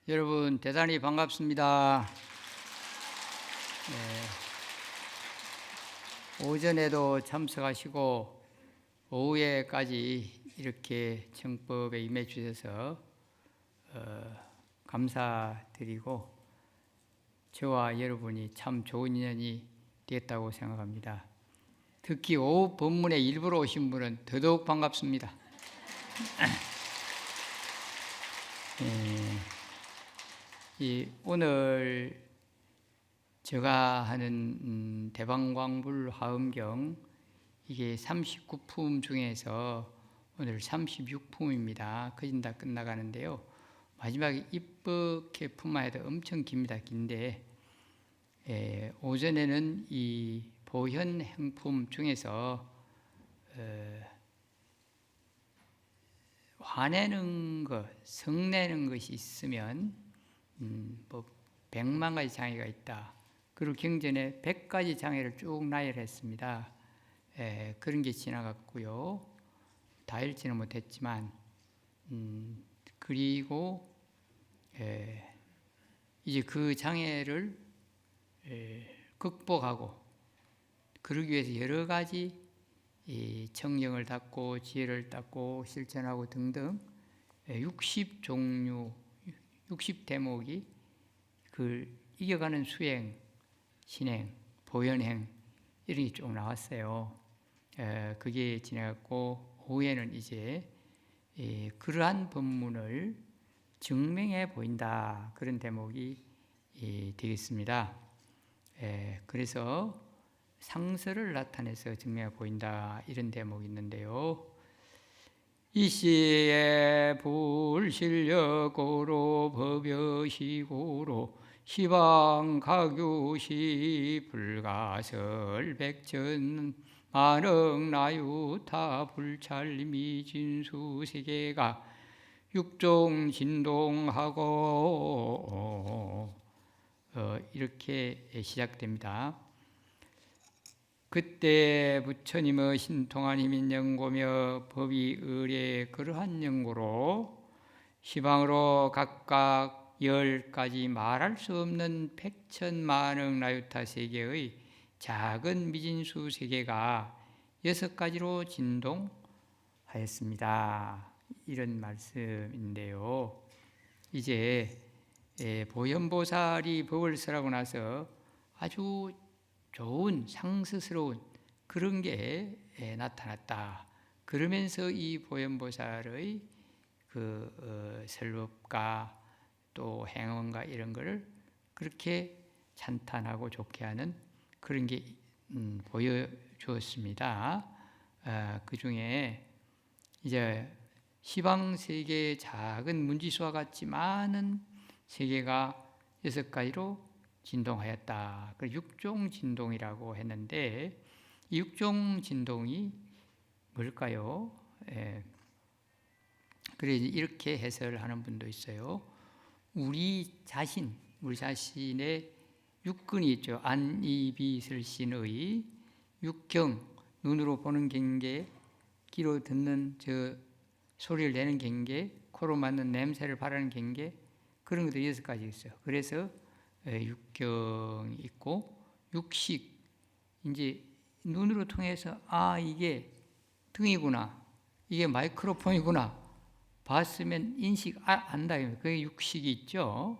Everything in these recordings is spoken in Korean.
여러분 대단히 반갑습니다. 오전에도 참석하시고 오후에까지 이렇게 청법에 임해 주셔서 감사드리고 저와 여러분이 참 좋은 인연이 되었다고 생각합니다. 특히 오후 법문에 일부러 오신 분은 더더욱 반갑습니다. 오늘 제가 하는 대방광불 화엄경 이게 39품 중에서 오늘 36품입니다. 거진 다 끝나가는데요. 마지막에 입법해 품만 해도 엄청 깁니다. 긴데 오전에는 이 보현행품 중에서 화내는 것, 성내는 것이 있으면 뭐 100만 가지 장애가 있다. 그리고 경전에 100가지 장애를 쭉 나열했습니다. 그런 게 지나갔고요. 다 읽지는 못했지만 그리고 이제 그 장애를 극복하고 그러기 위해서 여러 가지 청정을 닦고 지혜를 닦고 실천하고 등등 60종류 60대목이 그 이겨가는 수행, 신행, 보현행 이런 게 쭉 나왔어요. 그게 지나갔고 오후에는 이제 그러한 법문을 증명해 보인다 그런 대목이 되겠습니다. 그래서 상설을 나타내서 증명해 보인다 이런 대목이 있는데요. 이시에 불실력고로 법여시고로 시방가교시 불가설 백천 만억나유타 불찰미진수 세계가 육종진동하고 이렇게 시작됩니다. 그때 부처님의 신통한 힘인 연고며 법이 의례 그러한 연고로 시방으로 각각 10가지 말할 수 없는 백천만억 나유타 세계의 작은 미진수 세계가 6가지로 진동하였습니다. 이런 말씀인데요. 이제 보현보살이 법을 설하고 나서 아주 좋은 상스스러운 그런 게 나타났다. 그러면서 이 보현보살의 그 설법과 또 행원과 이런 거를 그렇게 찬탄하고 좋게 하는 그런 게 보여주었습니다. 그 중에 이제 시방 세계의 작은 문지수와 같이 많은 세계가 6가지로 진동하였다. 그 육종 진동이라고 했는데 이 육종 진동이 뭘까요? 그래서 이렇게 해설하는 분도 있어요. 우리 자신의 육근이 있죠. 안이비설신의 육경, 눈으로 보는 경계, 귀로 듣는 저 소리를 내는 경계, 코로 맡는 냄새를 바라는 경계, 그런 것들이 6가지 있어요. 그래서 육경이 있고 육식, 이제 눈으로 통해서 이게 등이구나, 이게 마이크로폰이구나 봤으면 인식 안다. 그게 육식이 있죠.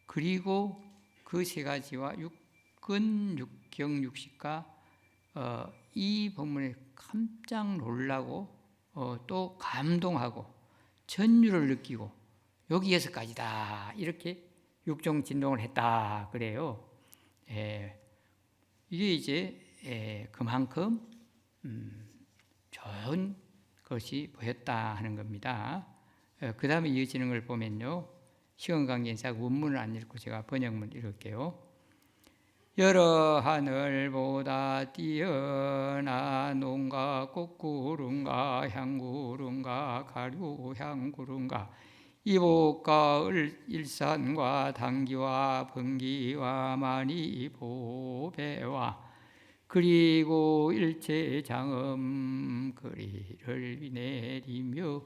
그리고 그 3가지와 육근, 육경, 육식과 이 법문에 깜짝 놀라고 또 감동하고 전율을 느끼고 여기 6가지다 이렇게 육종 진동을 했다 그래요. 이게 이제 그만큼 좋은 것이 보였다 하는 겁니다. 그 다음에 이어지는 걸 보면요. 시원강gen사 원문을 안 읽고 제가 번역문 읽을게요. 여러 하늘보다 뛰어난 온갖 꽃구름과 향구름과 가류향구름과 이복과 일산과 단기와 번기와 만이보배와 그리고 일체장엄 거리를 내리며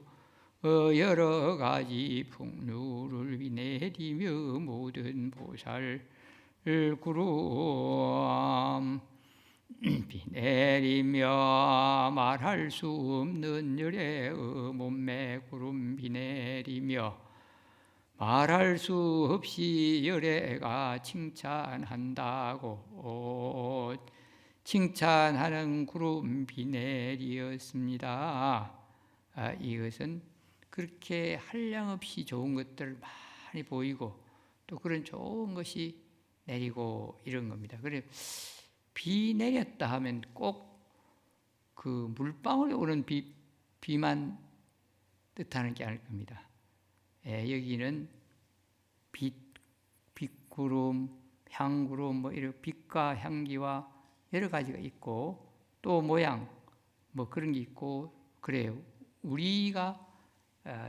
여러 가지 풍류를 비내리며 모든 보살 구름 비내리며 말할 수 없는 열의 몸매 구름 비내리며 말할 수 없이 열애가 칭찬한다고 칭찬하는 구름 비내리였습니다. 이것은 그렇게 한량없이 좋은 것들 많이 보이고 또 그런 좋은 것이 내리고 이런 겁니다. 그래 비 내렸다 하면 꼭 그 물방울이 오는 비만 뜻하는 게 아닐 겁니다. 여기는 빛구름, 향구름, 뭐 이런 빛과 향기와 여러 가지가 있고 또 모양 뭐 그런 게 있고 그래요. 우리가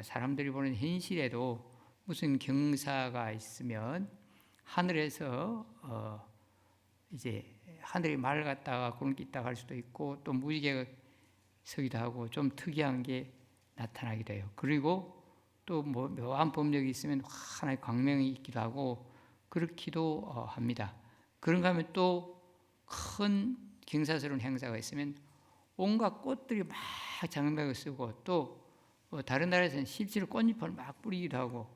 사람들이 보는 현실에도 무슨 경사가 있으면 하늘에서 이제 하늘이 맑았다가 구름 있다가 할 수도 있고 또 무지개가 서기도 하고 좀 특이한 게 나타나기도 해요. 그리고 또 뭐 묘한 법력이 있으면 하나의 광명이 있기도 하고 그렇기도 합니다. 그런가 하면 또 큰 경사스러운 행사가 있으면 온갖 꽃들이 막 장명을 쓰고 또 다른 나라에서는 실제로 꽃잎을 막 뿌리기도 하고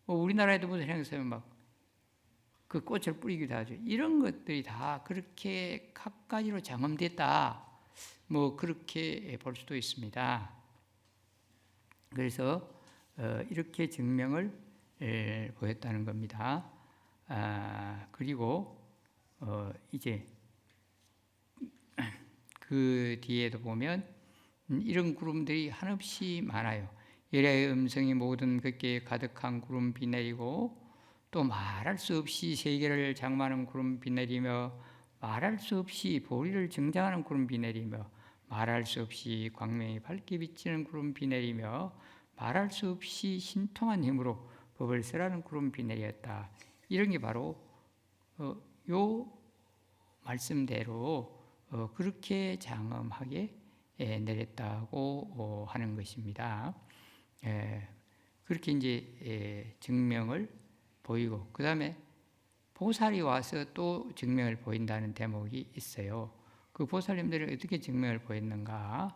우리나라에도 무슨 행사면 막 그 꽃을 뿌리기도 하죠. 이런 것들이 다 그렇게 갖가지로 장엄됐다. 뭐 그렇게 볼 수도 있습니다. 그래서 이렇게 증명을 보였다는 겁니다. 그리고 이제 그 뒤에도 보면 이런 구름들이 한없이 많아요. 열의 음성이 모든 걷기에 가득한 구름 비 내리고 또 말할 수 없이 세계를 장만하는 구름 비 내리며 말할 수 없이 보리를 증장하는 구름 비 내리며 말할 수 없이 광명이 밝게 비치는 구름 비 내리며 말할 수 없이 신통한 힘으로 법을 설하는 구름 비 내렸다. 이런 게 바로 요 말씀대로 그렇게 장엄하게 내렸다고 하는 것입니다. 그렇게 이제 증명을 보이고 그 다음에 보살이 와서 또 증명을 보인다는 대목이 있어요. 그 보살님들이 어떻게 증명을 보였는가?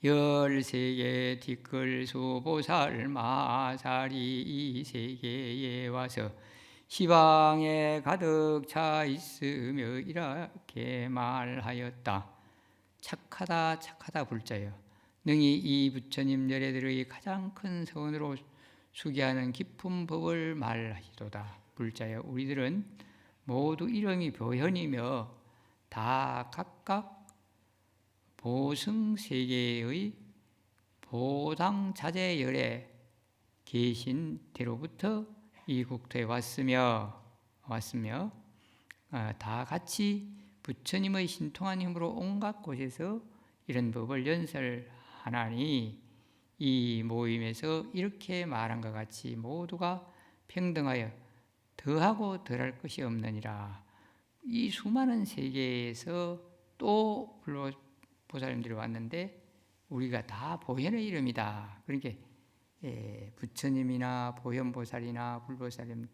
13개 뒷글수 보살 마살이 이 세계에 와서 시방에 가득 차 있으며 이렇게 말하였다. 착하다 착하다 불자요. 능히 이 부처님 열애들의 가장 큰 서원으로 수기하는 깊은 법을 말하시도다. 불자여 우리들은 모두 이름이 교현이며 다 각각 보승세계의 보당자재열에 계신 대로부터 이 국토에 왔으며 다 같이 부처님의 신통한 힘으로 온갖 곳에서 이런 법을 연설하나니 이 모임에서 이렇게 말한 것 같이 모두가 평등하여 더하고 덜할 것이 없느니라. 이 수많은 세계에서 또 보살님들이 왔는데 우리가 다 보현의 이름이다. 그러니까 부처님이나 보현보살이나 불보살님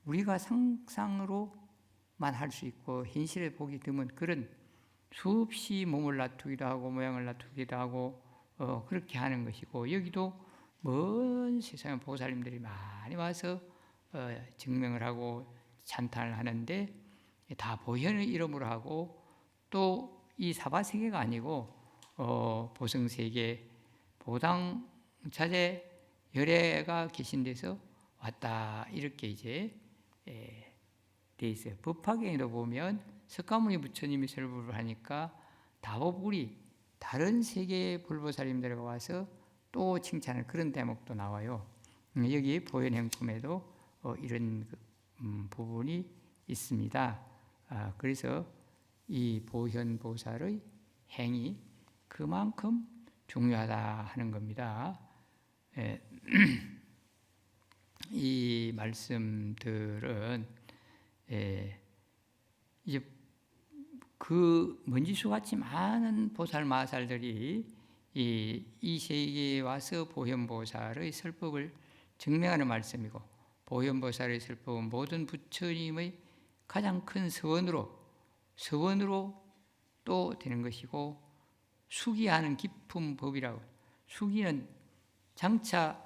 우리가 상상으로만 할 수 있고 현실에 보기 드문 그런 수없이 몸을 놔두기도 하고 모양을 놔두기도 하고 그렇게 하는 것이고 여기도 먼 세상에 보살님들이 많이 와서 증명을 하고 찬탄을 하는데 다 보현의 이름으로 하고 또 이 사바세계가 아니고 보성세계 보당자재 열애가 계신 데서 왔다 이렇게 이제 돼 있어요. 법화경에도 보면 석가모니 부처님이 설법을 하니까 다보불이 다른 세계의 불보살님들이 와서 또 칭찬을 그런 대목도 나와요. 여기 보현행품에도 이런 부분이 있습니다. 그래서 이 보현보살의 행이 그만큼 중요하다 하는 겁니다. 이 말씀들은 이제 그 먼지수 같이 많은 보살 마살들이 이 세계에 와서 보현보살의 설법을 증명하는 말씀이고, 보현보살의 설법은 모든 부처님의 가장 큰 서원으로 또 되는 것이고, 수기하는 깊은 법이라고. 수기는 장차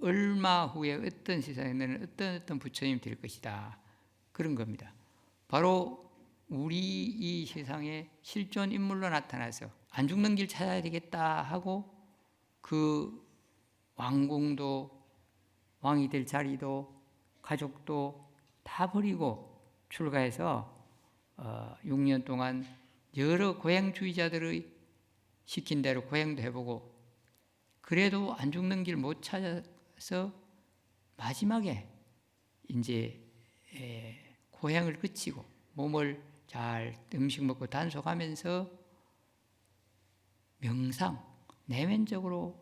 얼마 후에 어떤 세상에 너는 어떤 부처님이 될 것이다, 그런 겁니다. 바로 우리 이 세상에 실존 인물로 나타나서 안 죽는 길 찾아야 되겠다 하고, 그 왕궁도, 왕이 될 자리도, 가족도 다 버리고 출가해서 6년 동안 여러 고행주의자들의 시킨 대로 고행도 해보고, 그래도 안 죽는 길 못 찾아서 마지막에 이제 고행을 그치고 몸을 잘 음식 먹고 단속하면서 명상, 내면적으로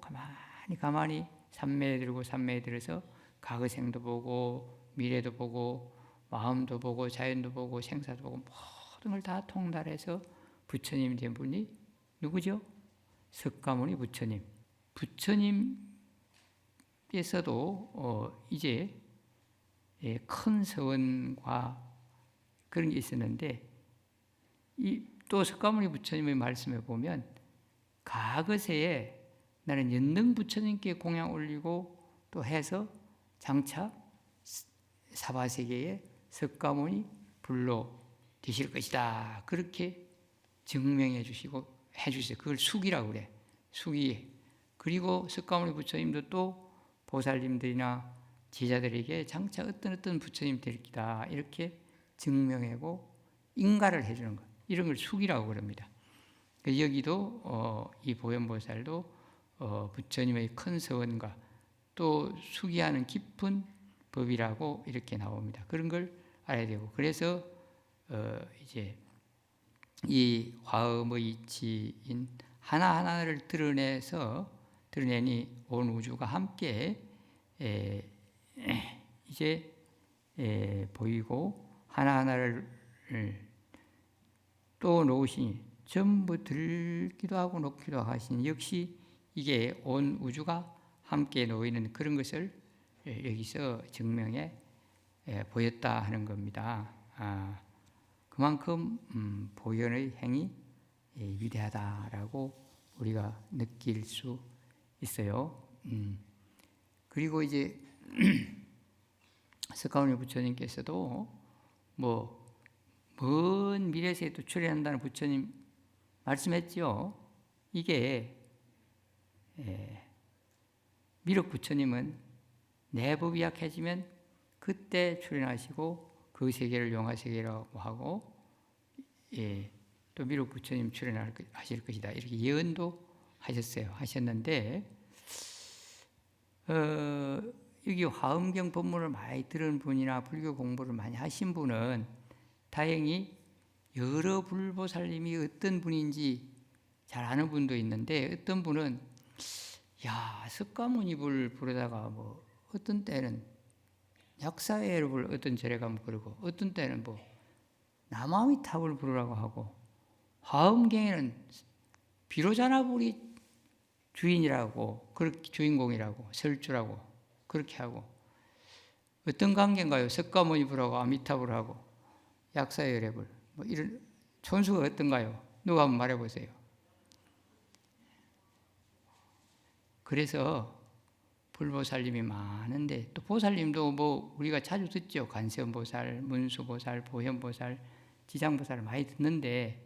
가만히 삼매에 들고 삼매에 들어서 과거생도 보고 미래도 보고 마음도 보고 자연도 보고 생사도 보고 모든 걸 다 통달해서 부처님 된 분이 누구죠? 석가모니 부처님. 부처님께서도 이제 큰 서원과 그런 게 있었는데, 또 석가모니 부처님의 말씀에 보면 가거세에 나는 연능 부처님께 공양 올리고 또 해서 장차 사바세계에 석가모니 불로 되실 것이다, 그렇게 증명해 주시고 해 주세요. 그걸 수기라고 그래. 수기. 그리고 석가모니 부처님도 또 보살님들이나 제자들에게 장차 어떤 부처님 될 기다, 이렇게 증명하고 인가를 해주는 것, 이런 걸 수기라고 그럽니다. 여기도 이 보현보살도 부처님의 큰 서원과 또 수기하는 깊은 법이라고 이렇게 나옵니다. 그런 걸 알아야 되고, 그래서 이제 이 화엄의 이치인 하나하나를 드러내니 온 우주가 함께 이제 보이고, 하나하나를 또 놓으시니 전부 들기도 하고 놓기도 하시니, 역시 이게 온 우주가 함께 놓이는 그런 것을 여기서 증명해 보였다 하는 겁니다. 그만큼 보현의 행이 위대하다라고 우리가 느낄 수 있어요. 그리고 이제 석가모니 부처님께서도 먼 미래세에 또 출현한다는 부처님 말씀했죠. 이게 미륵 부처님은 내법이 약해지면 그때 출현하시고 그 세계를 용화세계라고 하고, 또 미륵 부처님 출현하실 것이다, 이렇게 예언도 하셨는데, 여기 화엄경 법문을 많이 들은 분이나 불교 공부를 많이 하신 분은 다행히 여러 불보살님이 어떤 분인지 잘 아는 분도 있는데, 어떤 분은 석가모니불 부르다가 어떤 때는 약사회를 어떤 절에 가면 그러고, 어떤 때는 남아미탑을 부르라고 하고, 화엄경에는 비로자나불이 주인이라고, 그렇게 주인공이라고, 설주라고 그렇게 하고, 어떤 관계인가요? 석가모니불하고 아미타불 하고 약사회reb을 이런 촌수가 어떤가요? 누가 한번 말해보세요. 그래서 불보살님이 많은데, 또 보살님도 우리가 자주 듣죠. 관세음보살, 문수보살, 보현보살, 지장보살 많이 듣는데,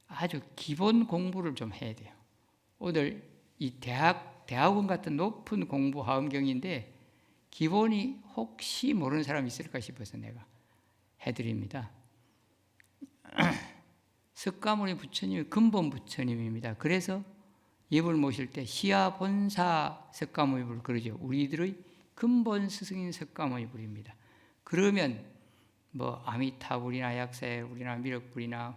아주 기본 공부를 좀 해야 돼요. 오늘 이 대학원 같은 높은 공부 화엄경인데 기본이 혹시 모르는 사람이 있을까 싶어서 내가 해드립니다. 석가모니 부처님이 근본 부처님입니다. 그래서 예불 모실 때 시아본사 석가모니불 그러죠. 우리들의 근본 스승인 석가모니불입니다. 그러면 아미타불이나 약사불이나 미륵불이나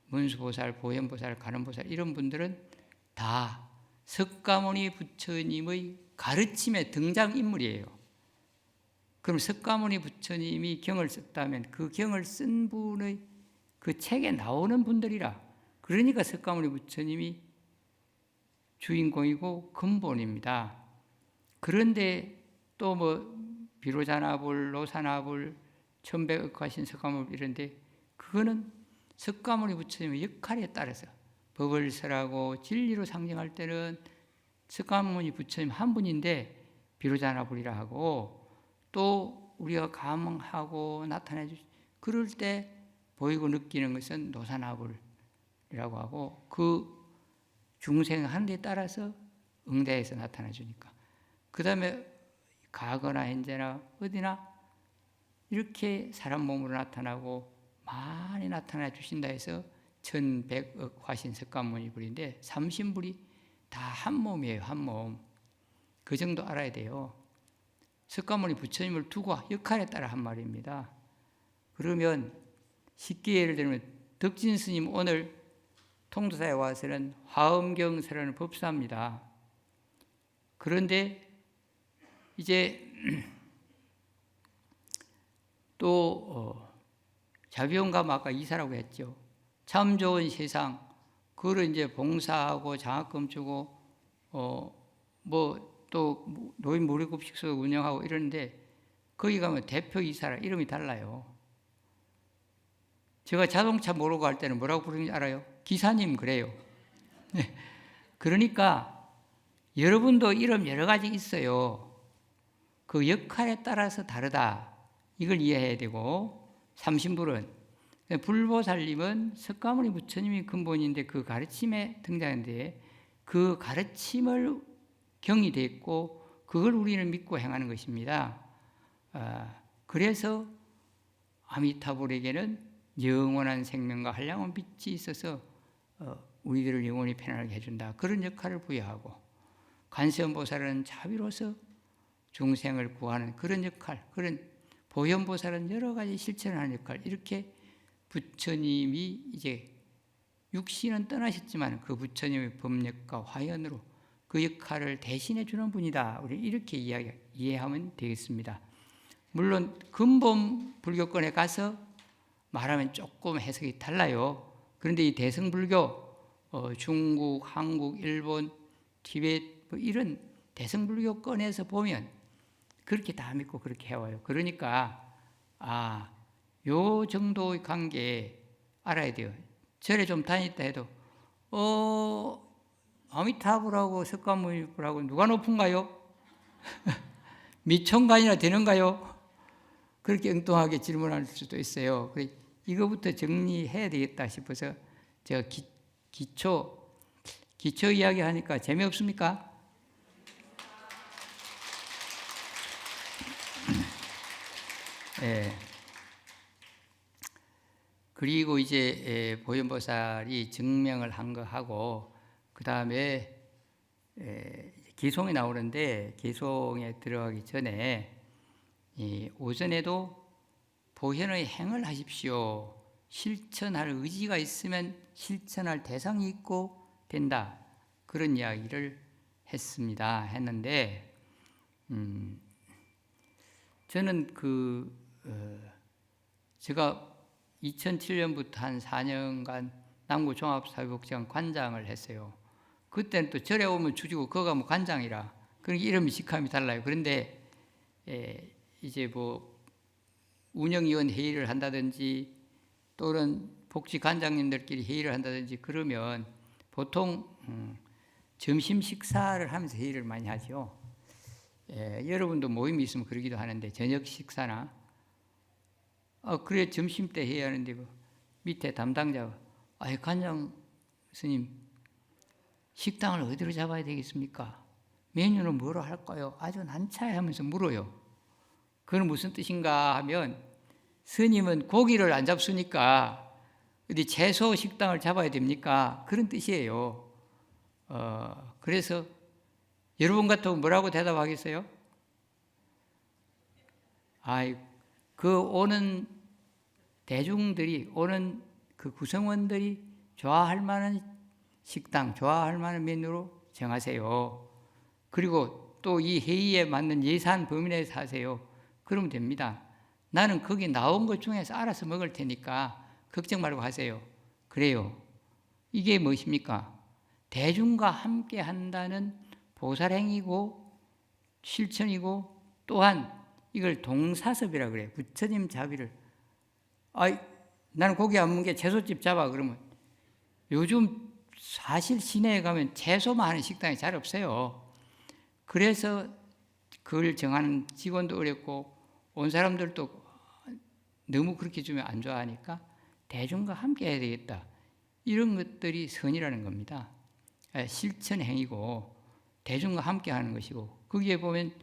문수보살, 보현보살, 가는보살 이런 분들은 다 석가모니 부처님의 가르침의 등장인물이에요. 그럼 석가모니 부처님이 경을 썼다면 그 경을 쓴 분의 그 책에 나오는 분들이라, 그러니까 석가모니 부처님이 주인공이고 근본입니다. 그런데 또 뭐 비로자나불, 노사나불, 천백억화신, 석가모니 이런데 그거는 석가모니 부처님의 역할에 따라서 법을 설하고 진리로 상징할 때는 석가모니 부처님 한 분인데 비로자나불이라 하고, 또 우리가 감흥하고 나타내 주시 그럴 때 보이고 느끼는 것은 노사나불이라고 하고, 그 중생하는 데 따라서 응대해서 나타나 주니까. 그 다음에 과거나 현재나 어디나 이렇게 사람 몸으로 나타나고 많이 나타나 주신다 해서 1100억 화신 석가모니 불인데, 삼신불이 다 한 몸이에요. 한 몸. 그 정도 알아야 돼요. 석가모니 부처님을 두고 역할에 따라 한 말입니다. 그러면 쉽게 예를 들면 덕진 스님 오늘 통도사에 와서는 화엄경서라는 법사입니다. 그런데 이제 또 자비원감 아까 이사라고 했죠. 참 좋은 세상, 그걸 이제 봉사하고 장학금 주고 뭐 또 노인 무료급식소 운영하고 이러는데, 거기 가면 대표 이사라 이름이 달라요. 제가 자동차 모르고 갈 때는 뭐라고 부르는지 알아요? 기사님 그래요. 그러니까 여러분도 이름 여러 가지 있어요. 그 역할에 따라서 다르다. 이걸 이해해야 되고, 삼신불은 불보살님은 석가모니 부처님이 근본인데 그 가르침에 등장하는데, 그 가르침을 경이 됐고 그걸 우리는 믿고 행하는 것입니다. 그래서 아미타불에게는 영원한 생명과 한량한 빛이 있어서 우리들을 영원히 편안하게 해준다. 그런 역할을 부여하고, 관세음보살은 자비로서 중생을 구하는 그런 역할, 그런 보현보살은 여러 가지 실천을 하는 역할, 이렇게 부처님이 이제 육신은 떠나셨지만 그 부처님의 법력과 화연으로 그 역할을 대신해 주는 분이다. 우리 이렇게 이해하면 되겠습니다. 물론 근본 불교권에 가서 말하면 조금 해석이 달라요. 그런데 이 대승불교, 중국, 한국, 일본, 티베트 뭐 이런 대승불교권에서 보면 그렇게 다 믿고 그렇게 해와요. 그러니까 요 정도의 관계 알아야 돼요. 절에 좀 다녔다 해도 아미타불하고 석가모니불하고 누가 높은가요? 미천간이나 되는가요? 그렇게 엉뚱하게 질문할 수도 있어요. 이거부터 정리해야 되겠다 싶어서 제가 기초 이야기 하니까 재미없습니까? 네. 그리고 이제 보현보살이 증명을 한 거 하고, 그 다음에 개송이 나오는데, 개송에 들어가기 전에 오전에도 보현의 행을 하십시오. 실천할 의지가 있으면 실천할 대상이 있고 된다. 그런 이야기를 했는데, 저는 제가 2007년부터 한 4년간 남구종합사회복지관 관장을 했어요. 그때는 또 절에 오면 주지고 거기 가면 관장이라, 그러니까 이름이 직함이 달라요. 그런데 이제 뭐 운영위원 회의를 한다든지 또는 복지관장님들끼리 회의를 한다든지 그러면 보통 점심 식사를 하면서 회의를 많이 하죠. 여러분도 모임이 있으면 그러기도 하는데, 저녁 식사나 그래 점심 때 해야 하는데 밑에 담당자가 관장 스님 식당을 어디로 잡아야 되겠습니까? 메뉴는 뭐로 할까요? 아주 난처해 하면서 물어요. 그건 무슨 뜻인가 하면, 스님은 고기를 안 잡수니까 어디 채소 식당을 잡아야 됩니까? 그런 뜻이에요. 그래서 여러분 같으면 뭐라고 대답하겠어요? 그 오는 대중들이, 오는 그 구성원들이 좋아할 만한 식당, 좋아할 만한 메뉴로 정하세요. 그리고 또 이 회의에 맞는 예산 범위 내에서 하세요. 그러면 됩니다. 나는 거기 나온 것 중에서 알아서 먹을 테니까 걱정 말고 하세요. 그래요. 이게 무엇입니까? 대중과 함께 한다는 보살행위고 실천이고, 또한 이걸 동사섭이라 그래요. 부처님 자비를, 나는 고기 안 먹게 채소집 잡아 그러면, 요즘 사실 시내에 가면 채소만 하는 식당이 잘 없어요. 그래서 그걸 정하는 직원도 어렵고 온 사람들도 너무 그렇게 주면 안 좋아하니까 대중과 함께 해야 되겠다. 이런 것들이 선이라는 겁니다. 실천 행위고 대중과 함께 하는 것이고, 거기에 보면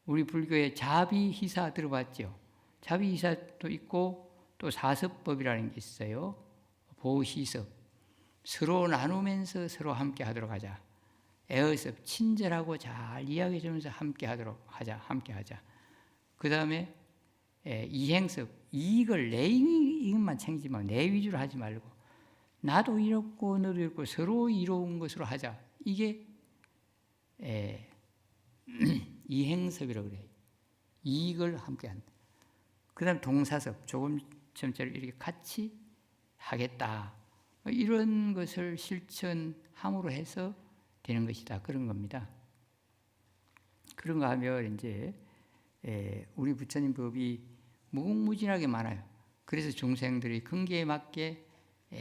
우리 불교의 자비희사 들어봤죠? 자비희사도 있고 또 사섭법이라는 게 있어요. 보희섭, 서로 나누면서 서로 함께 하도록 하자. 애어섭, 친절하고 잘 이야기해 주면서 함께 하도록 하자. 함께 하자. 그 다음에 이행섭, 이익을 내 이익만 챙기지 말고 내 위주로 하지 말고 나도 이롭고 너도 이롭고 서로 이로운 것으로 하자. 이게 이행섭이라고 그래요. 이익을 함께 한다. 그 다음 동사섭, 조금쯤처럼 이렇게 같이 하겠다. 이런 것을 실천함으로 해서 되는 것이다. 그런 겁니다. 그런가 하면 이제 우리 부처님 법이 무궁무진하게 많아요. 그래서 중생들이 근기에 맞게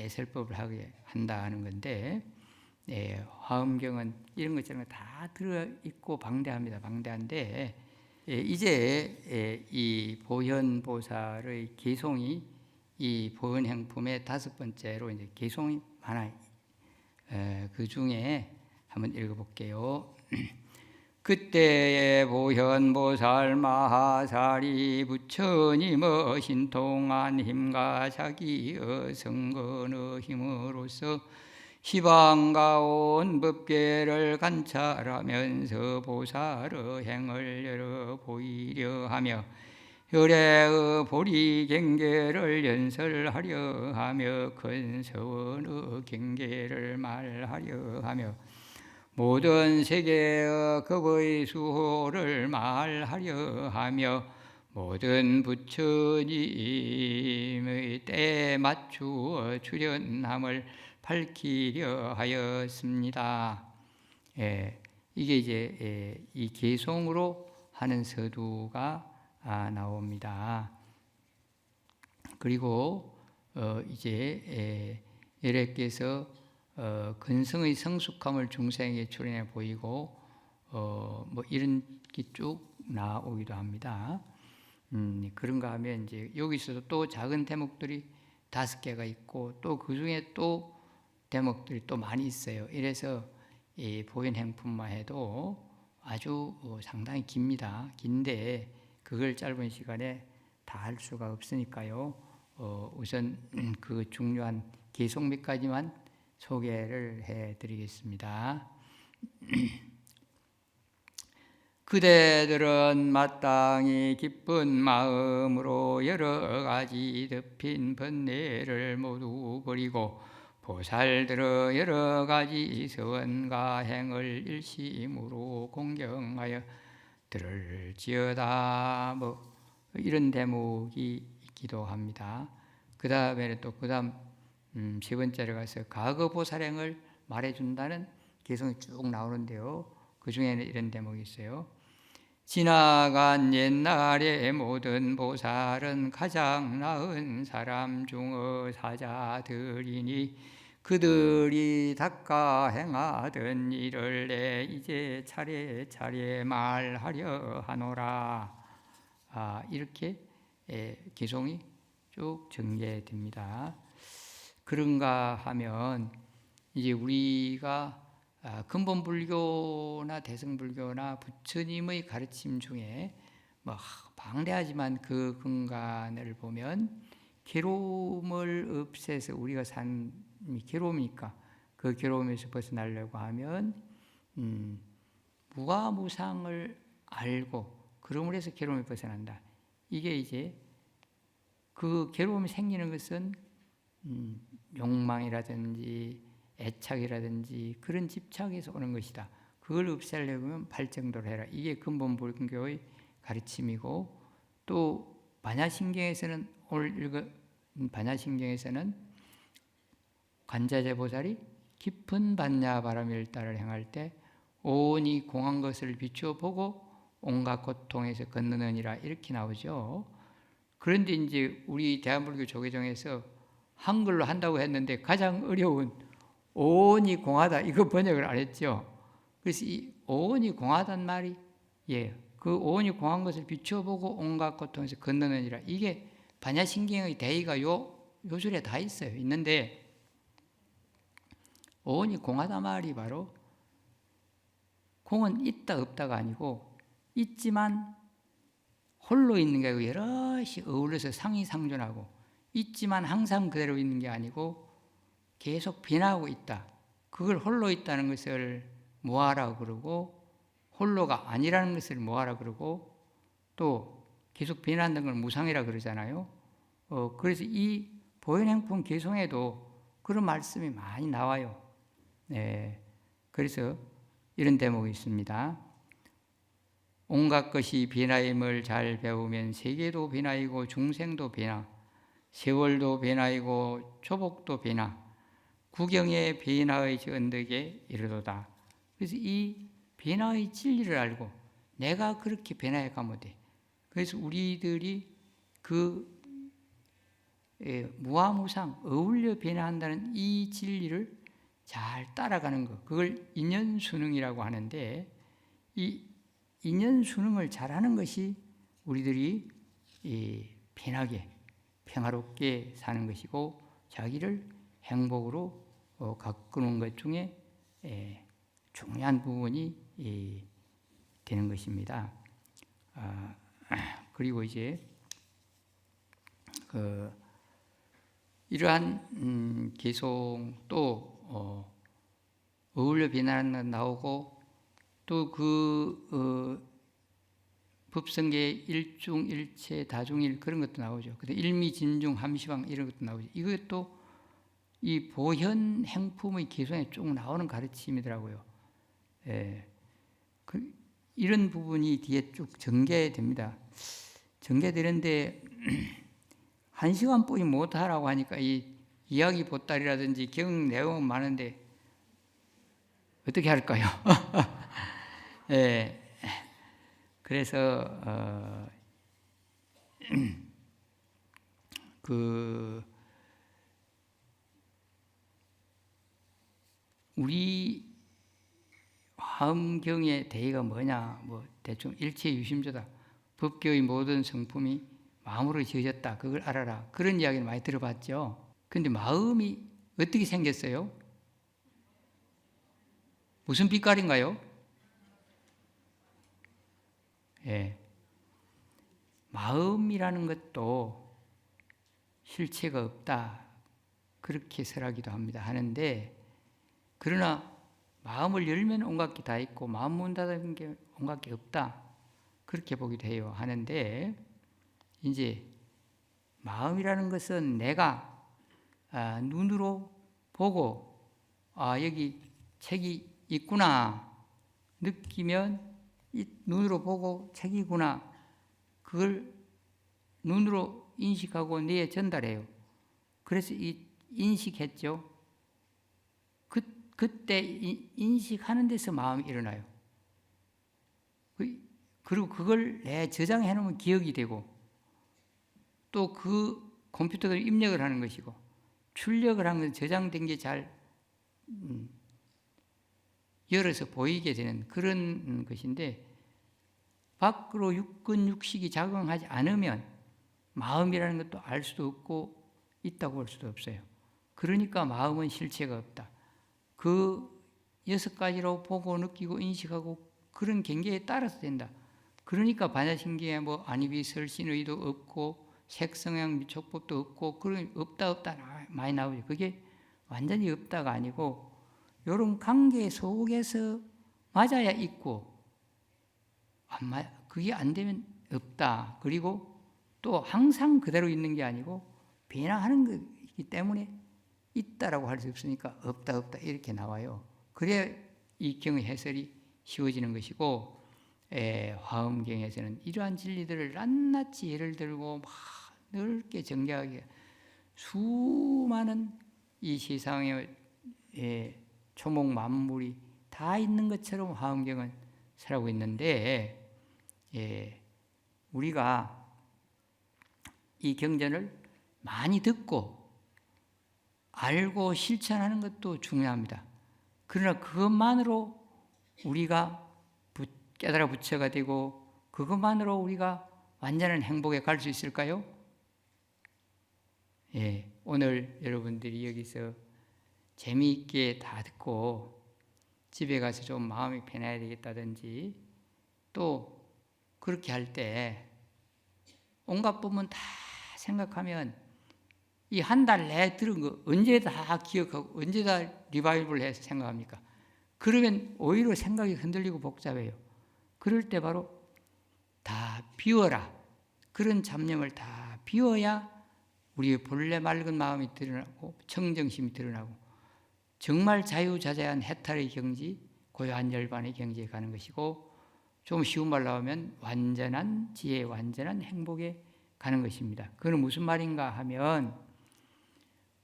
설법을 하게 한다는 건데, 화엄경은 이런 것처럼 다 들어있고 방대합니다. 방대한데, 이제 이 보현보살의 개송이 이 보현행품의 5번째로 이제 개송이 많아요. 그 중에 한번 읽어볼게요. 그때의 보현보살 마하사리 부처님의 신통한 힘과 자기의 성건의 힘으로서 시방가온 법계를 관찰하면서 보살의 행을 열어 보이려 하며 혈의 보리 경계를 연설하려 하며 큰 서원의 경계를 말하려 하며 모든 세계의 겁의 수호를 말하려 하며 모든 부처님의 때에 맞추어 출현함을 밝히려 하였습니다. 이게 이제 이 개송으로 하는 서두가 나옵니다. 그리고 이제 예래께서 근성의 성숙함을 중생에게 출현해 보이고 뭐 이런 게 쭉 나오기도 합니다. 그런가 하면 이제 여기서도 또 작은 대목들이 5개가 있고 또 그 중에 또 대목들이 또 많이 있어요. 이래서 이 보현행품만 해도 아주 상당히 깁니다. 긴데 그걸 짧은 시간에 다 할 수가 없으니까요. 우선 그 중요한 개송 몇 가지만 소개를 해드리겠습니다. 그대들은 마땅히 기쁜 마음으로 여러 가지 덮인 번뇌를 모두 버리고 보살들의 여러 가지 서원과 행을 일심으로 공경하여 들을지어다. 뭐 이런 대목이 있기도 합니다. 그 다음에는 또 그다음 3번째로 가서 과거 보살행을 말해준다는 개성이 쭉 나오는데요. 그 중에는 이런 대목이 있어요. 지나간 옛날의 모든 보살은 가장 나은 사람 중의 사자들이니 그들이 닦아 행하던 일을 내 이제 차례차례 말하려 하노라. 이렇게 개송이 쭉 전개됩니다. 그런가 하면 이제 우리가 근본 불교나 대승불교나 부처님의 가르침 중에 뭐 방대하지만 그 근간을 보면 괴로움을 없애서 우리가 산 괴로움이니까 그 괴로움에서 벗어나려고 하면 무아무상을 알고 그러므로 해서 괴로움을 벗어난다. 이게 이제 그 괴로움이 생기는 것은 욕망이라든지 애착이라든지 그런 집착에서 오는 것이다. 그걸 없애려면 발정도를 해라. 이게 근본 불교의 가르침이고, 또 반야신경에서는 오늘 읽은 반야신경에서는 관자재 보살이 깊은 반야 바람이 일다를 행할 때 온이 공한 것을 비추어 보고 온갖 고통에서 건너느니라 이렇게 나오죠. 그런데 이제 우리 대한불교 조계종에서 한글로 한다고 했는데 가장 어려운 온이 공하다 이거 번역을 안 했죠. 그래서 이 온이 공하단 말이 그 온이 공한 것을 비추어 보고 온갖 고통에서 건너느니라 이게 반야신경의 대의가 요 줄에 다 있어요. 있는데 온이 공하다 말이 바로 공은 있다 없다가 아니고 있지만 홀로 있는 게 아니고 여럿이 어울려서 상이상존하고 있지만 항상 그대로 있는 게 아니고 계속 변화하고 있다. 그걸 홀로 있다는 것을 무아라고 그러고 홀로가 아니라는 것을 무아라고 그러고 또 계속 변화하는 걸 무상이라고 그러잖아요. 그래서 이 보현행품 개송에도 그런 말씀이 많이 나와요. 네, 그래서 이런 대목이 있습니다. 온갖 것이 변화임을 잘 배우면 세계도 변화이고 중생도 변화, 세월도 변화이고 초복도 변화, 구경의 변화의 언덕에 이르도다. 그래서 이 변화의 진리를 알고 내가 그렇게 변화해 가면 돼. 그래서 우리들이 그 무아무상 어울려 변화한다는 이 진리를 잘 따라가는 것, 그걸 인연수능이라고 하는데 이 인연수능을 잘하는 것이 우리들이 편하게 평화롭게 사는 것이고 자기를 행복으로 가꾸는 것 중에 중요한 부분이 되는 것입니다. 그리고 이제 이러한 개송 또 어울려 변화하는 것 나오고 또 법성계 일중, 일체, 다중일 그런 것도 나오죠. 근데 일미, 진중, 함시방 이런 것도 나오죠. 이것도 이 보현 행품의 개송에 쭉 나오는 가르침이더라고요. 이런 부분이 뒤에 쭉 전개됩니다. 전개되는데 1시간 뿐이 못하라고 하니까 이 이야기 보따리라든지 경 내용은 많은데 어떻게 할까요? 그래서 우리 화엄경의 대의가 뭐냐? 뭐 대충 일체유심조다. 법교의 모든 성품이 마음으로 지어졌다. 그걸 알아라. 그런 이야기를 많이 들어봤죠. 근데 마음이 어떻게 생겼어요? 무슨 빛깔인가요? 마음이라는 것도 실체가 없다. 그렇게 설하기도 합니다. 하는데 그러나 마음을 열면 온갖 게 다 있고 마음 문 닫은 게 온갖 게 없다. 그렇게 보기도 해요. 하는데 이제 마음이라는 것은 내가 눈으로 보고 여기 책이 있구나 느끼면 눈으로 보고 책이구나 그걸 눈으로 인식하고 뇌에 전달해요. 그래서 인식했죠. 그때 인식하는 데서 마음이 일어나요. 그리고 그걸 내 저장해 놓으면 기억이 되고 또 그 컴퓨터가 입력을 하는 것이고 출력을 하는 건 저장된 게 잘 열어서 보이게 되는 그런 것인데 밖으로 육근 육식이 작용하지 않으면 마음이라는 것도 알 수도 없고 있다고 볼 수도 없어요. 그러니까 마음은 실체가 없다. 그 6가지로 보고 느끼고 인식하고 그런 경계에 따라서 된다. 그러니까 반야신경에 뭐 안입이 설신의도 없고 색성향 미촉법도 없고 그런 없다 많이 나오죠. 그게 완전히 없다가 아니고 이런 관계 속에서 맞아야 있고 그게 안 되면 없다. 그리고 또 항상 그대로 있는 게 아니고 변화하는 거기 때문에 있다라고 할 수 없으니까 없다 이렇게 나와요. 그래야 이 경의 해설이 쉬워지는 것이고 화엄경에서는 이러한 진리들을 낱낱이 예를 들고 막 넓게 정리하게 수많은 이 세상의 초목 만물이 다 있는 것처럼 화엄경은 설하고 있는데, 우리가 이 경전을 많이 듣고 알고 실천하는 것도 중요합니다. 그러나 그것만으로 우리가 깨달아 부처가 되고 그것만으로 우리가 완전한 행복에 갈 수 있을까요? 오늘 여러분들이 여기서 재미있게 다 듣고 집에 가서 좀 마음이 편해야 되겠다든지, 또 그렇게 할 때 온갖 부분 다 생각하면 이 한 달 내에 들은 거 언제 다 기억하고 언제 다 리바이벌 해서 생각합니까? 그러면 오히려 생각이 흔들리고 복잡해요. 그럴 때 바로 다 비워라. 그런 잡념을 다 비워야 우리의 본래 맑은 마음이 드러나고 청정심이 드러나고 정말 자유자재한 해탈의 경지, 고요한 열반의 경지에 가는 것이고, 좀 쉬운 말로 하면 완전한 지혜, 완전한 행복에 가는 것입니다. 그건 무슨 말인가 하면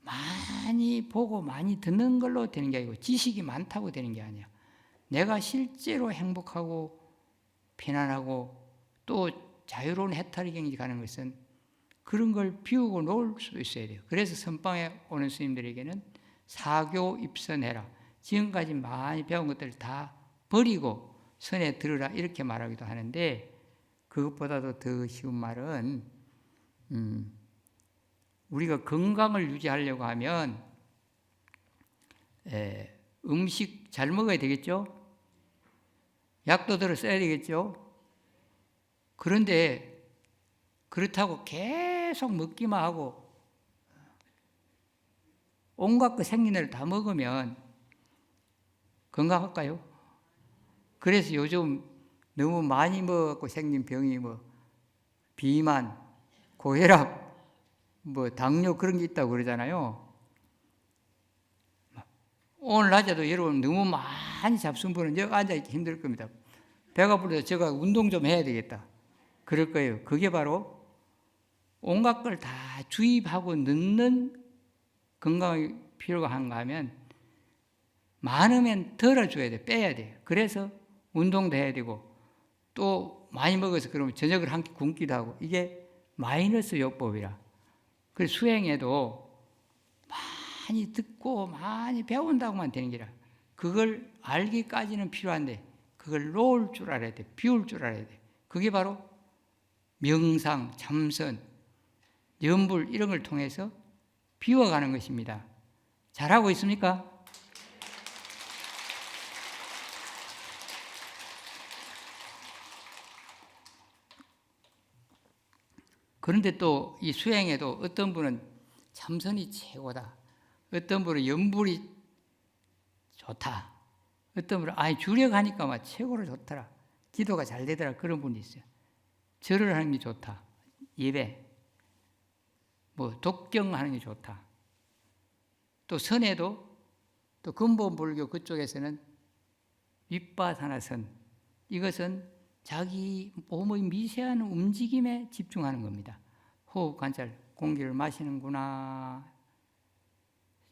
많이 보고 많이 듣는 걸로 되는 게 아니고 지식이 많다고 되는 게 아니야. 내가 실제로 행복하고 편안하고 또 자유로운 해탈의 경지 가는 것은 그런 걸 비우고 놓을 수도 있어야 돼요. 그래서 선방에 오는 스님들에게는 사교 입선해라. 지금까지 많이 배운 것들을 다 버리고 선에 들으라 이렇게 말하기도 하는데, 그것보다도 더 쉬운 말은 우리가 건강을 유지하려고 하면 음식 잘 먹어야 되겠죠? 약도 들어 써야 되겠죠? 그런데 그렇다고 계속 먹기만 하고 온갖 그 생긴 애를 다 먹으면 건강할까요? 그래서 요즘 너무 많이 먹고 생긴 병이 비만, 고혈압, 당뇨 그런 게 있다고 그러잖아요. 오늘 낮에도 여러분 너무 많이 잡순 분은 여기 앉아있기 힘들 겁니다. 배가 불러서 제가 운동 좀 해야 되겠다. 그럴 거예요. 그게 바로 온갖 걸 다 주입하고 넣는 건강이 필요가 한가 하면 많으면 덜어줘야 돼. 빼야 돼요. 그래서 운동도 해야 되고 또 많이 먹어서 그러면 저녁을 한 끼 굶기도 하고, 이게 마이너스 요법이라. 그래서 수행에도 많이 듣고 많이 배운다고만 되는 게 아니라 그걸 알기까지는 필요한데 그걸 놓을 줄 알아야 돼. 비울 줄 알아야 돼. 그게 바로 명상, 참선, 염불 이런 걸 통해서 비워가는 것입니다. 잘하고 있습니까? 그런데 또 이 수행에도 어떤 분은 참선이 최고다. 어떤 분은 염불이 좋다. 어떤 분은 주력하니까 막 최고로 좋더라. 기도가 잘 되더라. 그런 분이 있어요. 절을 하는 게 좋다. 예배. 독경하는 게 좋다. 또 선에도 또 근본 불교 그쪽에서는 윗바사나선, 이것은 자기 몸의 미세한 움직임에 집중하는 겁니다. 호흡 관찰, 공기를 마시는구나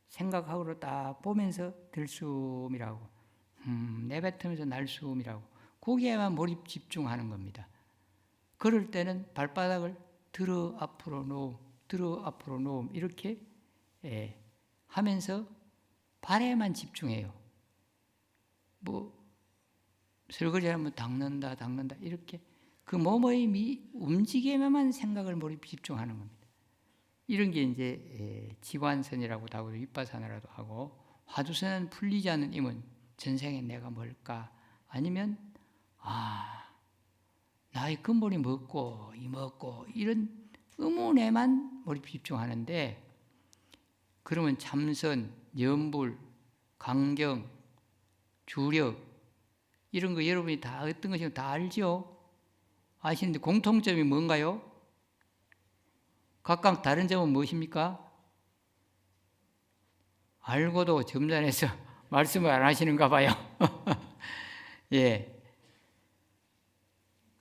생각하고 딱 보면서 들숨이라고, 내뱉으면서 날숨이라고, 거기에만 몰입 집중하는 겁니다. 그럴 때는 발바닥을 들어 앞으로 놓음, 들어 앞으로 놓음 이렇게 하면서 발에만 집중해요. 설거지하면 닦는다 이렇게 그 몸의 움직임에만 생각을 몰입 집중하는 겁니다. 이런 게 이제 지관선이라고도 하고 윗바사나라도 하고, 화두선은 풀리지 않는 임은 전생에 내가 뭘까, 아니면 나의 근본이 먹고 이먹고 이런 의문에만 몰입 집중하는데, 그러면 참선, 염불, 강경, 주력 이런 거 여러분이 다 어떤 것인가 다 알죠? 아시는데 공통점이 뭔가요? 각각 다른 점은 무엇입니까? 알고도 점잖아서 말씀을 안 하시는가 봐요.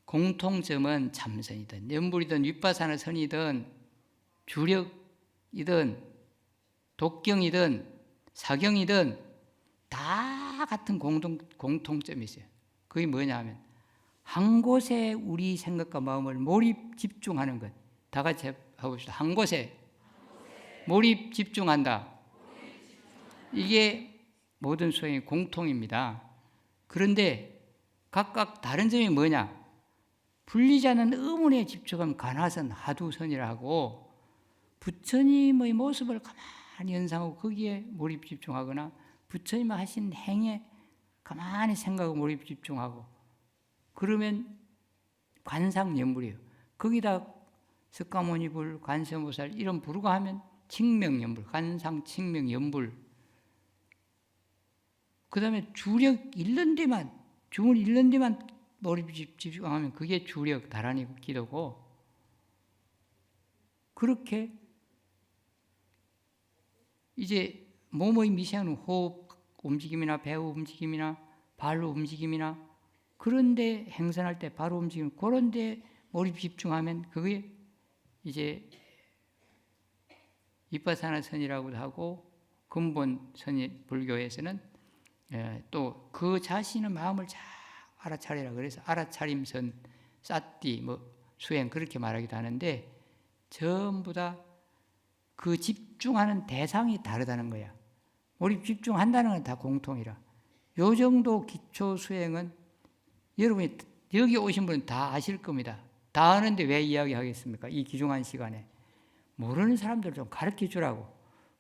공통점은 참선이든 염불이든 윗바사나 선이든 주력이든 독경이든 사경이든 다 같은 공통점이 있어요. 그게 뭐냐 하면 한 곳에 우리 생각과 마음을 몰입 집중하는 것. 다 같이 해봅시다. 한 곳에 몰입 집중한다. 이게 모든 수행의 공통입니다. 그런데 각각 다른 점이 뭐냐? 불리지 않는 의문에 집중하면 간화선, 하두선이라고 부처님의 모습을 가만히 연상하고 거기에 몰입 집중하거나 부처님 하신 행에 가만히 생각하고 몰입 집중하고 그러면 관상연불이에요. 거기다 석가모니불, 관세음보살 이런 부르가 하면 칭명연불, 관상 칭명연불. 그 다음에 주력 잃는 데만, 중을 잃는 데만 몰입 집중하면 그게 주력, 다란히 기도고 그렇게 이제 몸의 미세한 호흡 움직임이나 배우 움직임이나 발로 움직임이나 그런데 행선할 때 바로 움직임 그런데 몰입 집중하면 그게 이제 이빠사나 선이라고도 하고 근본 선이 불교에서는 또 그 자신의 마음을 잘 알아차리라 그래서 알아차림선, 사띠, 수행 그렇게 말하기도 하는데 전부 다 그 집중하는 대상이 다르다는 거야. 몰입 집중한다는 건 다 공통이라. 요 정도 기초 수행은 여러분이 여기 오신 분은 다 아실 겁니다. 다 아는데 왜 이야기하겠습니까? 이 귀중한 시간에. 모르는 사람들 좀 가르쳐 주라고.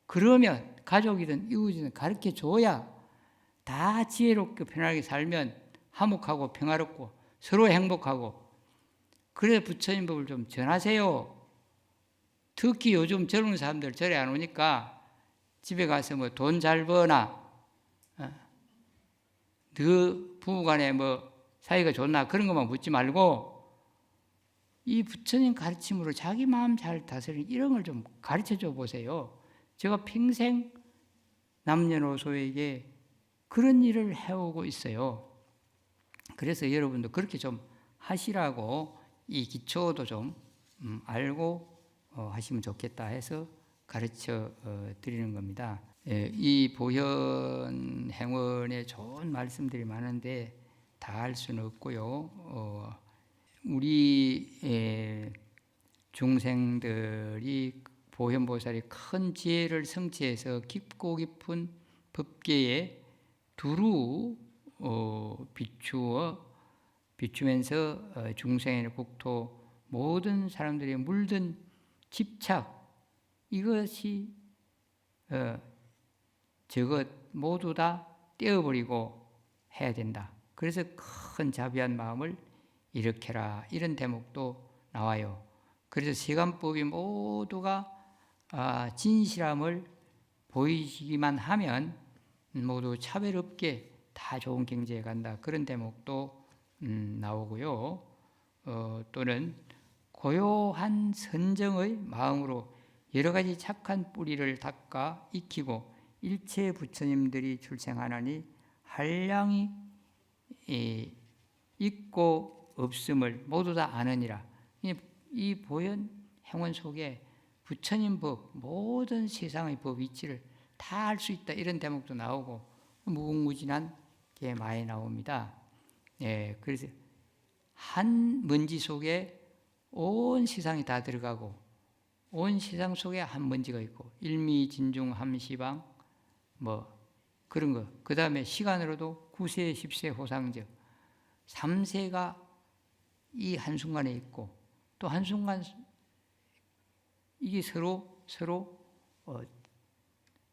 그러면 가족이든 이웃이든 가르쳐 줘야 다 지혜롭게 편하게 살면 화목하고 평화롭고 서로 행복하고 그래 부처님 법을 좀 전하세요. 특히 요즘 젊은 사람들 절에 안 오니까 집에 가서 돈 잘 버나 너 부부간에 사이가 좋나 그런 것만 묻지 말고 이 부처님 가르침으로 자기 마음 잘 다스리는 이런 걸 좀 가르쳐 줘 보세요. 제가 평생 남녀노소에게 그런 일을 해오고 있어요. 그래서 여러분도 그렇게 좀 하시라고 이 기초도 좀 알고 하시면 좋겠다 해서 가르쳐 드리는 겁니다. 이 보현 행원에 좋은 말씀들이 많은데 다 할 수는 없고요. 우리 중생들이 보현보살이 큰 지혜를 성취해서 깊고 깊은 법계에 두루 비추면서 중생의 국토 모든 사람들이 물든 집착 이것이 저것 모두 다 떼어버리고 해야 된다. 그래서 큰 자비한 마음을 일으켜라 이런 대목도 나와요. 그래서 세간법이 모두가 진실함을 보이기만 하면 모두 차별 없게 다 좋은 경지에 간다. 그런 대목도 나오고요. 또는 고요한 선정의 마음으로 여러 가지 착한 뿌리를 닦아 익히고 일체 부처님들이 출생하나니 한량이 있고 없음을 모두 다 아느니라. 이 보현 행원 속에 부처님 법, 모든 세상의 법 이치를 다 알 수 있다. 이런 대목도 나오고 무궁무진한 게 많이 나옵니다. 그래서 한 먼지 속에 온 세상이 다 들어가고 온 세상 속에 한 먼지가 있고 일미진중 함시방 그런 거. 그 다음에 시간으로도 9세, 10세 호상적 3세가 이 한순간에 있고 또 한순간 이게 서로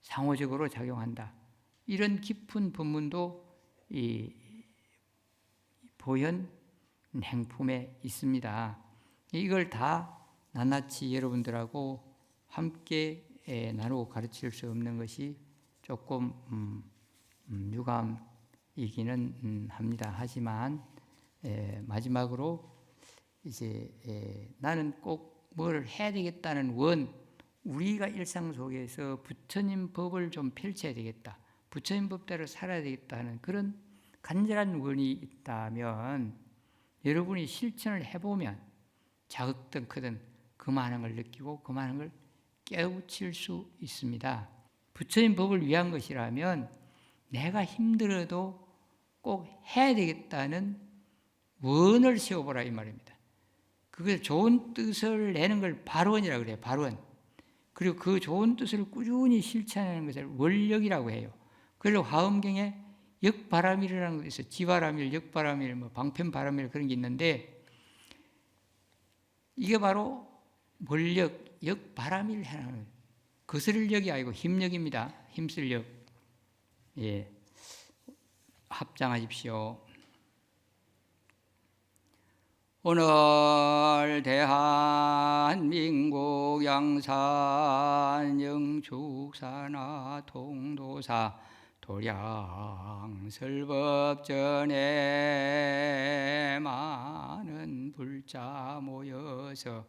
상호적으로 작용한다. 이런 깊은 법문도 이 보현 행품에 있습니다. 이걸 다 낱낱이 여러분들하고 함께 나누고 가르칠 수 없는 것이 조금 유감이기는 합니다. 하지만 마지막으로 이제 나는 꼭 뭘 해야 되겠다는 우리가 일상 속에서 부처님 법을 좀 펼쳐야 되겠다. 부처님 법대로 살아야 되겠다는 그런 간절한 원이 있다면 여러분이 실천을 해보면 작든 크든 그 많은 걸 느끼고 그 많은 걸 깨우칠 수 있습니다. 부처님 법을 위한 것이라면 내가 힘들어도 꼭 해야 되겠다는 원을 세워보라 이 말입니다. 그게 좋은 뜻을 내는 걸 발원이라고 그래요. 발원. 그리고 그 좋은 뜻을 꾸준히 실천하는 것을 원력이라고 해요. 그래서 화엄경에 역바람일이라는 것이 있어요. 지바람일, 역바람일, 방편바람일 그런 게 있는데 이게 바로 원력, 역바람일 해라는 거예요. 거스를력이 아니고 힘력입니다. 힘쓸력. 예, 합장하십시오. 오늘 대한민국 양산 영축사나 통도사 도량설법전에 많은 불자 모여서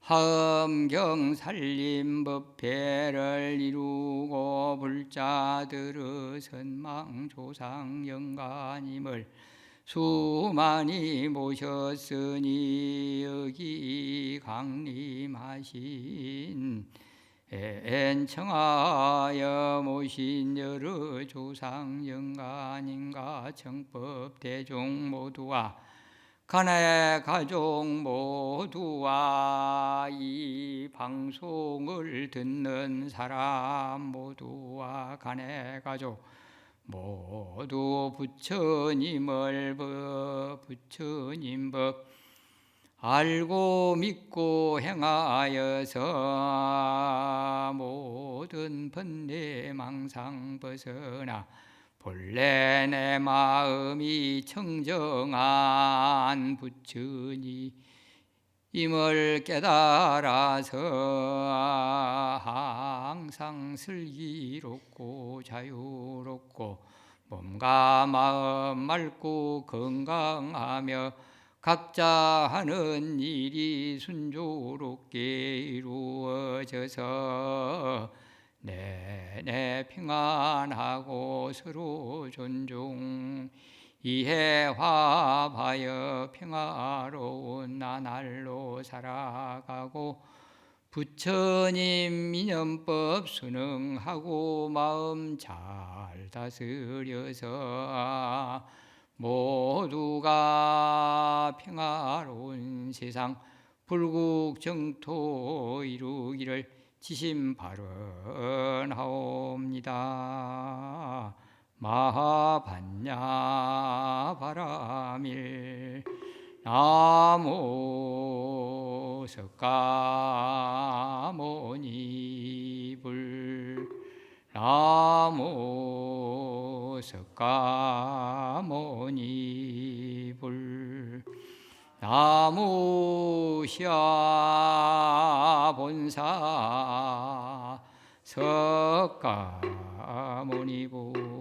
화엄경 살림법회를 이루고 불자들의 선망조상 영가님을 수많이 모셨으니 여기 강림하신 엔청하여 모신 여러 조상 영가님과 정법 대중 모두와 간의 가족 모두와 이 방송을 듣는 사람 모두와 간의 가족 모두 부처님을 부처님 법 알고 믿고 행하여서 모든 번뇌 망상 벗어나 본래 내 마음이 청정한 부처님을 깨달아서 항상 슬기롭고 자유롭고 몸과 마음 맑고 건강하며 각자 하는 일이 순조롭게 이루어져서 내내 평안하고 서로 존중 이해 화합하여 평화로운 나날로 살아가고 부처님 인연법 순응하고 마음 잘 다스려서 모두가 평화로운 세상 불국정토 이루기를 지심 발언하옵니다. 마하반야 바라밀 나무 석가모니불 나무 석가모니불 나무 시아본사 석가모니불